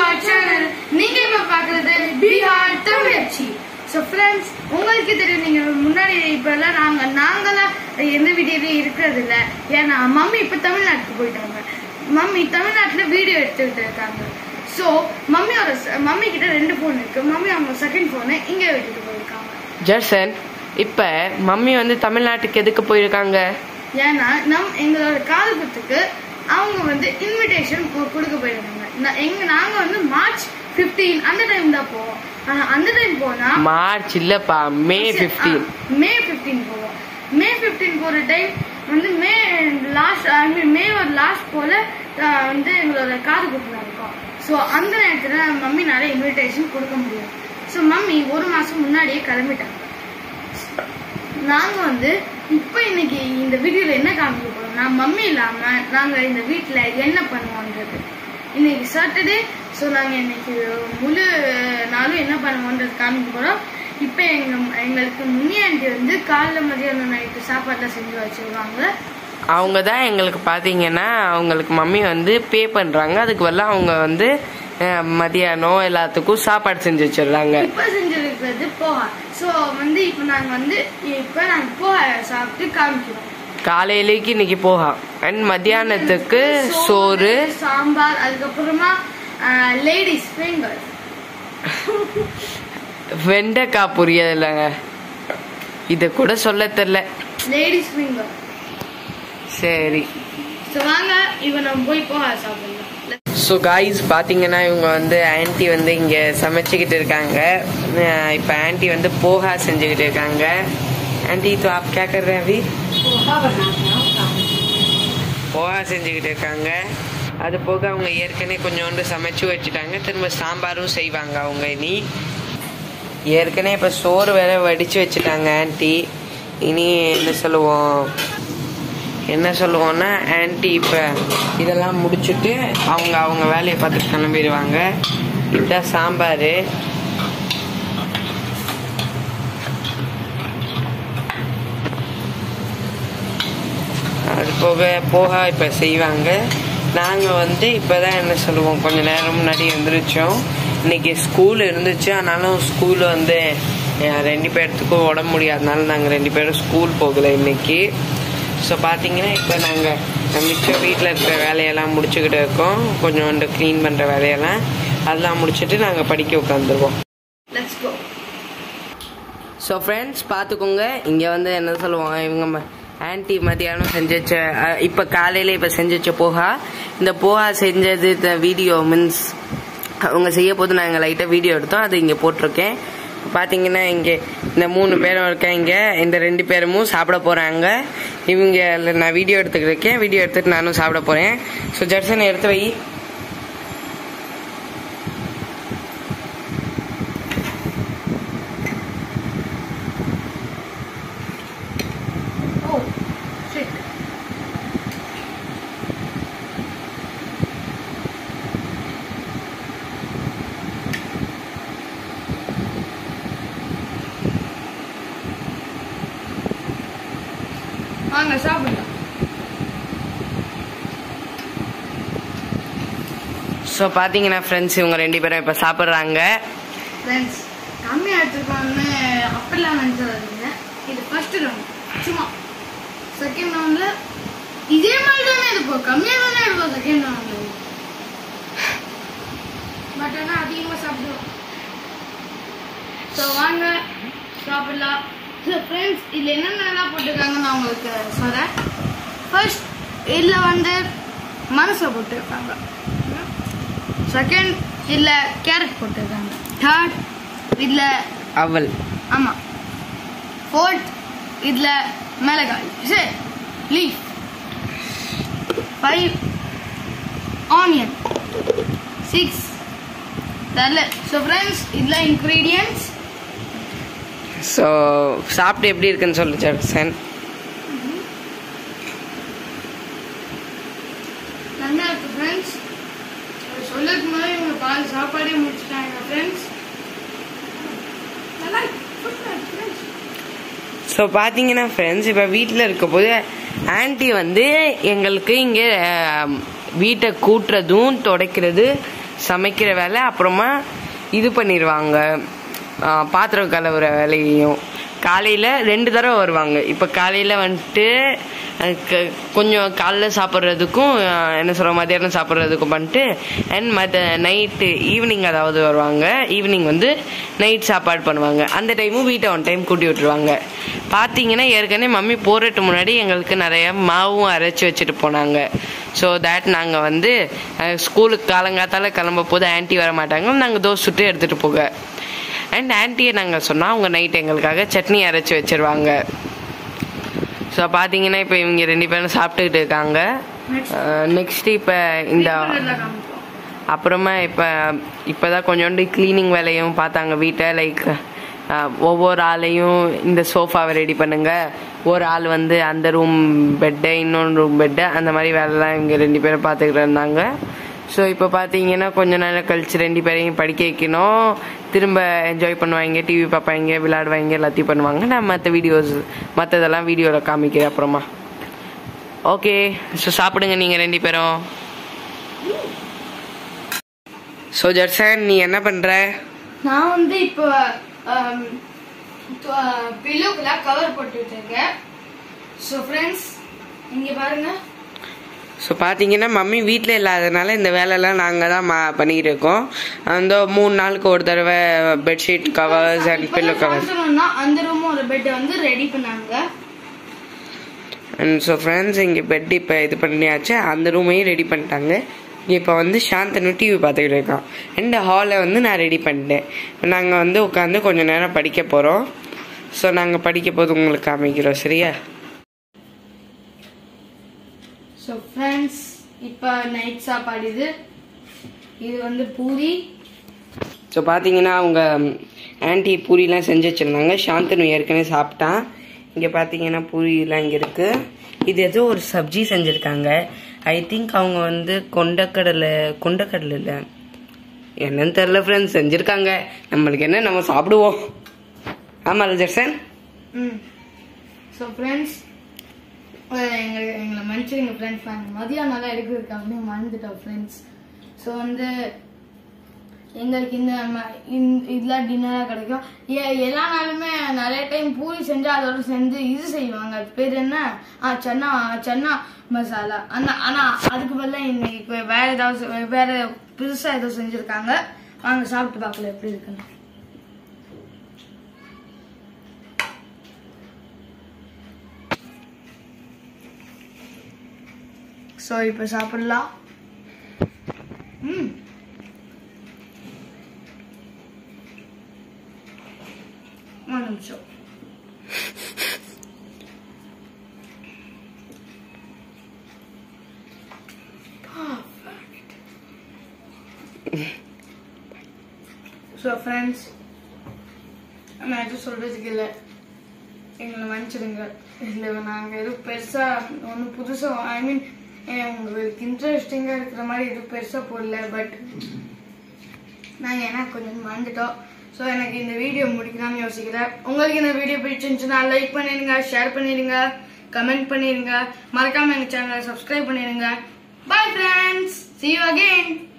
our channel. நீங்க இப்ப பார்க்கிறது பிஹார் தமிழச்சி. So friends, உங்களுக்கு தெரியும் நீங்க முன்னாடி இப்பெல்லாம் நாங்களா எந்த வீடியோலயும் இருக்கிறது இல்ல. ஏன்னா மம்மி இப்ப தமிழ்நாட்டுக்கு போயிட்டாங்க. மம்மி தமிழ்நாட்டுல வீடியோ எடுத்துக்கிட்டு இருக்காங்க. So மம்மி கிட்ட 2 போன் இருக்கு. மம்மி அவங்க செகண்ட் போனை இங்க விட்டுட்டு போயிருக்காங்க. ஜர்சன், இப்ப மம்மி வந்து தமிழ்நாட்டுக்கு எதுக்கு போயிருக்காங்க? ஏன்னா எங்களோட காதுகுத்துக்கு அவங்க வந்து இன்விடேஷன் கொடுக்க போயிருக்காங்க. நாங்க வந்து மார்ச் 15 அந்த டைம் தான் போவோம். ஆனா அந்த டைம் போனா மார்ச் இல்லப்பா, மே 15 போவோம். மே 15 போற டைம் வந்து மே ஒரு லாஸ்ட் போல வந்து எங்களோட காதுகுத்துல இருக்கும். ஸோ அந்த நேரத்துல மம்மி நிறைய இன்விடேஷன் கொடுக்க முடியும். ஸோ மம்மி 1 மாசம் முன்னாடியே கிளம்பிட்டாங்க. நாங்க வந்து இப்ப இன்னைக்கு இந்த வீடியோல என்ன காமிக்க போறோம்னா, மம்மி இல்லாம நாங்க இந்த வீட்டுல என்ன பண்ணுவோன்றது. இன்னைக்கு சாட்டர்டே. ஸோ நாங்க இன்னைக்கு முழு நாளும் என்ன பண்ணுவோன்றது காமிக்க போறோம். இப்ப எங்களுக்கு முன்னி ஆண்டி வந்து காலைல மதியானம் நைட்டு சாப்பாடுலாம் செஞ்சு வச்சிருவாங்க. அவங்க தான் எங்களுக்கு பாத்தீங்கன்னா அவங்களுக்கு மம்மி வந்து பே பண்றாங்க. அதுக்கு வரல அவங்க வந்து மதியானம் எல்லாத்துக்கும் சாப்பாடு செஞ்சு வச்சிடுறாங்க. இப்ப செஞ்சிருக்கிறது போஹா. சோ வந்து இப்ப நாங்க போஹா சாப்பிட்டு காமிக்கிறோம். காலையிலேக்கு இன்னைக்கு போஹா அண்ட் மத்தியானத்துக்கு சோறு சாம்பார், அதுக்கப்புறமா லேடிஸ் ஃபிங்கர் வெண்டைக்காய் பொரியல். இத கூட சொல்ல தெரியல. Ladies finger. சரி, சோ வாங்க இப்ப நம்ம போய் போஹா சாப்பிடலாம். ஸோ காய்ஸ் பார்த்தீங்கன்னா இவங்க வந்து ஆன்ட்டி வந்து இங்கே சமைச்சிக்கிட்டு இருக்காங்க. இப்போ ஆன்ட்டி வந்து போஹா செஞ்சுக்கிட்டு இருக்காங்க. ஆன்ட்டி तो आप क्या कर रहे हैं अभी? போஹா செஞ்சுக்கிட்டு இருக்காங்க. அது போக அவங்க ஏற்கனவே கொஞ்சோண்டு சமைச்சு வச்சுட்டாங்க. திரும்ப சாம்பாரும் செய்வாங்க அவங்க. இனி ஏற்கனவே இப்போ சோறு வேற வடிச்சு வச்சுட்டாங்க ஆன்ட்டி. இனி என்ன சொல்லுவோம்னா ஆன்ட்டி இப்போ இதெல்லாம் முடிச்சுட்டு அவங்க வேலையை பார்த்துட்டு கிளம்பிடுவாங்க. இதுதான் சாம்பார். அது போக போஹா இப்போ செய்வாங்க. நாங்கள் வந்து இப்போ தான் என்ன சொல்லுவோம், கொஞ்சம் நேரம் முன்னாடி எழுந்திரிச்சோம். இன்னைக்கு ஸ்கூல் இருந்துச்சு. ஆனாலும் ஸ்கூல் வந்து 2 பேர்த்துக்கும் உடம்பு முடியாதனால நாங்கள் 2 பேரும் ஸ்கூல் போகலை இன்னைக்கு. ஸோ பார்த்தீங்கன்னா இப்போ நாங்கள் மிச்சம் வீட்டில் இருக்கிற வேலையெல்லாம் முடிச்சுக்கிட்டு இருக்கோம். கொஞ்சோண்டு க்ளீன் பண்ணுற வேலையெல்லாம் அதெல்லாம் முடிச்சுட்டு நாங்கள் படிக்க உட்காந்துருவோம். ஸோ ஃப்ரெண்ட்ஸ் பார்த்துக்கோங்க, இங்கே வந்து என்ன சொல்லுவாங்க, இவங்க ஆன்ட்டி மதியானம் செஞ்சு வச்ச இப்போ காலையில் இப்போ செஞ்சு வச்ச போஹா. இந்த போஹா செஞ்சது வீடியோ மீன்ஸ் அவங்க செய்ய போது நாங்கள் லைட்டாக வீடியோ எடுத்தோம். அது இங்கே போட்டிருக்கேன். பார்த்தீங்கன்னா இங்கே இந்த 3 பேரும் இருக்காங்க. இந்த 2 பேரும் சாப்பிட போகிறாங்க. இவங்க நான் வீடியோ எடுத்துக்கிட்டு இருக்கேன். வீடியோ எடுத்துட்டு நானும் சாப்பிட போகிறேன். ஸோ ஜர்சன் எடுத்து வை. வாங்க சாப்பிடலாம். ஸோ பார்த்தீங்கன்னா ஃப்ரெண்ட்ஸ் இவங்க 2 பேரும் இப்போ சாப்பிட்றாங்க. ஃப்ரெண்ட்ஸ் கம்மியாக எடுத்துருக்கோம்னு அப்படிலாம் நினச்சிடாதீங்க. இது ஃபர்ஸ்ட் ரவுண்ட். சும்மா செகண்ட் ரவுண்டில் இதே மாதிரி தானே இருக்கும். கம்மியாக தானே இருக்கும் செகண்ட் ரவுண்டில். பட் ஆனால் அதிகமாக சாப்பிடுவோம். ஸோ வாங்க சாப்பிடலாம். ஃப்ரெண்ட்ஸ் இதில் என்னென்னலாம் போட்டிருக்காங்கன்னு நான் உங்களுக்கு சொல்கிறேன். ஃபர்ஸ்ட் இதில் வந்து மனசை போட்டிருக்காங்க. செகண்ட் இதில் கேரட் போட்டிருக்காங்க. தேர்ட் இதில் அவல். ஆமாம். ஃபோர்த் இதில் மிளகாய் லீஃப். 5 ஆனியன். 6 தரல. ஸோ ஃப்ரெண்ட்ஸ் இதில் இன்க்ரீடியன்ட்ஸ். ஸோ சாப்பிட்டு எப்படி இருக்குன்னு சொல்லு ஜர்சன். நல்லா இருக்கு ஃப்ரெண்ட்ஸ். சொல்லக்கு முன்னாடி இவங்க பால் சாப்பாடே முடிச்சுட்டாங்க ஃப்ரெண்ட்ஸ். நல்லா இருக்கு. ஸோ பார்த்தீங்கன்னா ஃப்ரெண்ட்ஸ் இப்போ வீட்டில் இருக்க போது ஆன்ட்டி வந்து எங்களுக்கு இங்கே வீட்டை கூட்டுறதும் துடைக்கிறது சமைக்கிற வேலை, அப்புறமா இது பண்ணிடுவாங்க, பாத்திரம் கழுவுற வேலையையும். காலையில் 2 தடவை வருவாங்க. இப்போ காலையில் வந்துட்டு கொஞ்சம் காலைல சாப்பிட்றதுக்கும் என்ன சொல்கிற மத்தியானம் சாப்பிட்றதுக்கும் பண்ணிட்டு அண்ட் நைட்டு ஈவினிங் அதாவது வருவாங்க. ஈவினிங் வந்து நைட் சாப்பாடு பண்ணுவாங்க. அந்த டைமும் வீட்டை ஒன் டைம் கூட்டி விட்டுருவாங்க. பார்த்தீங்கன்னா ஏற்கனவே மம்மி போகிறதுக்கு முன்னாடி எங்களுக்கு நிறைய மாவும் அரைச்சி வச்சுட்டு போனாங்க. ஸோ தேட் நாங்கள் வந்து ஸ்கூலுக்கு காலங்காத்தால் கிளம்ப போது ஆன்ட்டி வர மாட்டாங்க, நாங்கள் தோசை சுட்டு எடுத்துகிட்டு போக. அண்ட் ஆன்ட்டியை நாங்கள் சொன்னால் அவங்க நைட் எங்களுக்காக சட்னி அரைச்சி வச்சிருவாங்க. ஸோ பார்த்தீங்கன்னா இப்போ இவங்க 2 பேரும் சாப்பிட்டுக்கிட்டு இருக்காங்க. நெக்ஸ்ட்டு இப்போ இந்த அப்புறமா இப்போ தான் கொஞ்சோண்டு க்ளீனிங் வேலையும் பார்த்தாங்க வீட்டை. லைக் ஒவ்வொரு ஆளையும் இந்த சோஃபாவை ரெடி பண்ணுங்க, ஒரு ஆள் வந்து அந்த ரூம் பெட்டை, இன்னொன்று ரூம் பெட்டை, அந்த மாதிரி வேலைலாம் இவங்க 2 பேரும் பார்த்துக்கிட்டு இருந்தாங்க. ஸோ இப்போ பார்த்தீங்கன்னா கொஞ்ச நேரம் கழிச்சு 2 பேரையும் படிக்க வைக்கணும். திரும்ப என்ஜாய் பண்ணுவாங்க, டிவி பார்ப்பாங்க, விளையாடுவாங்க, எல்லாத்தையும் பண்ணுவாங்க. நான் மற்றதெல்லாம் வீடியோவில் காமிக்கிறேன் அப்புறமா. ஓகே, ஸோ சாப்பிடுங்க நீங்கள் 2 பேரும். ஸோ ஜர்சன், நீ என்ன பண்ணுற? நான் வந்து இப்போ பில்லோக்கெல்லாம் கவர் போட்டுட்டு இருக்கேன். ஸோ ஃப்ரெண்ட்ஸ் இங்கே பாருங்க. ஸோ பார்த்தீங்கன்னா மம்மி வீட்டில் இல்லாததுனால இந்த வேலையெல்லாம் நாங்கள் தான் பண்ணிக்கிட்டு இருக்கோம். அந்த 3 நாளுக்கு ஒரு தடவை bedsheet covers and pillow covers. அந்த ரூம் ஒரு பெட் வந்து ரெடி பண்ணாங்க. அண்ட் ஸோ ஃப்ரெண்ட்ஸ் இங்கே பெட் இப்போ இது பண்ணியாச்சு, அந்த ரூமையும் ரெடி பண்ணிட்டாங்க. இப்போ வந்து சாந்தனு டிவி பார்த்துக்கிட்டு இருக்கான். அண்ட் ஹாலை வந்து நான் ரெடி பண்ணிட்டேன். நாங்கள் வந்து உட்காந்து கொஞ்சம் நேரம் படிக்க போகிறோம். ஸோ நாங்கள் படிக்க போது உங்களுக்கு காமிக்கிறோம், சரியா? ஸோ ஃப்ரெண்ட்ஸ் இப்போ நைட் சாப்பாடு இது வந்து பூரி. ஸோ பார்த்தீங்கன்னா அவங்க ஆன்ட்டி பூரிலாம் செஞ்சு வச்சுருந்தாங்க. சாந்தனு ஏற்கனவே சாப்பிட்டான். இங்கே பார்த்தீங்கன்னா பூரிலாம் இங்கே இருக்குது. இது ஏதோ ஒரு சப்ஜி செஞ்சுருக்காங்க. ஐ திங்க் அவங்க வந்து கொண்டக்கடலை இல்லை என்னன்னு தெரில ஃப்ரெண்ட்ஸ், செஞ்சுருக்காங்க. நம்மளுக்கு என்ன, நம்ம சாப்பிடுவோம். ஆமாம் ஜெர்சன். ஸோ ஃப்ரெண்ட்ஸ் எங்களை மன்னிச்சிருங்க ஃப்ரெண்ட்ஸ், மதியானம் நல்லா எடுக்கிறதுக்கு அப்படின்னு மறந்துட்டோம் ஃப்ரெண்ட்ஸ். ஸோ வந்து எங்களுக்கு இதெல்லாம் டின்னராக கிடைக்கும். எல்லா நாளுமே நிறைய டைம் பூரி செஞ்சால் அதோட சேர்ந்து இது செய்வாங்க, அது பேர் என்ன, சன்னா மசாலா. ஆனால் அதுக்கு பதிலாக இன்னைக்கு வேற புதுசாக ஏதோ செஞ்சுருக்காங்க. வாங்க சாப்பிட்டு பார்க்கல எப்படி இருக்குன்னு. ஸோ இப்போ சாப்பிடலாம். ஒரு நிமிஷம். ஸோ ஃப்ரெண்ட்ஸ் நான் எதுவும் சொல்றதுக்கு இல்லை, எங்களை மன்னிச்சிடுங்க. இதில் நாங்கள் எதுவும் பெருசாக ஒன்றும் புதுசாக ஐ மீன் உங்களுக்கு இன்ட்ரெஸ்டிங்காக இருக்கிற மாதிரி எதுவும் பெருசாக போடல. பட் நாங்கள் ஏன்னா கொஞ்சம் மறந்துட்டோம். ஸோ எனக்கு இந்த வீடியோ முடிக்கலாம்னு யோசிக்கிறேன். உங்களுக்கு இந்த வீடியோ பிடிச்சிருந்துச்சுன்னா லைக் பண்ணிடுங்க, ஷேர் பண்ணிடுங்க, கமெண்ட் பண்ணிடுங்க, மறக்காமல் எங்கள் சேனலை சப்ஸ்கிரைப் பண்ணிடுங்க. Bye friends, see you again.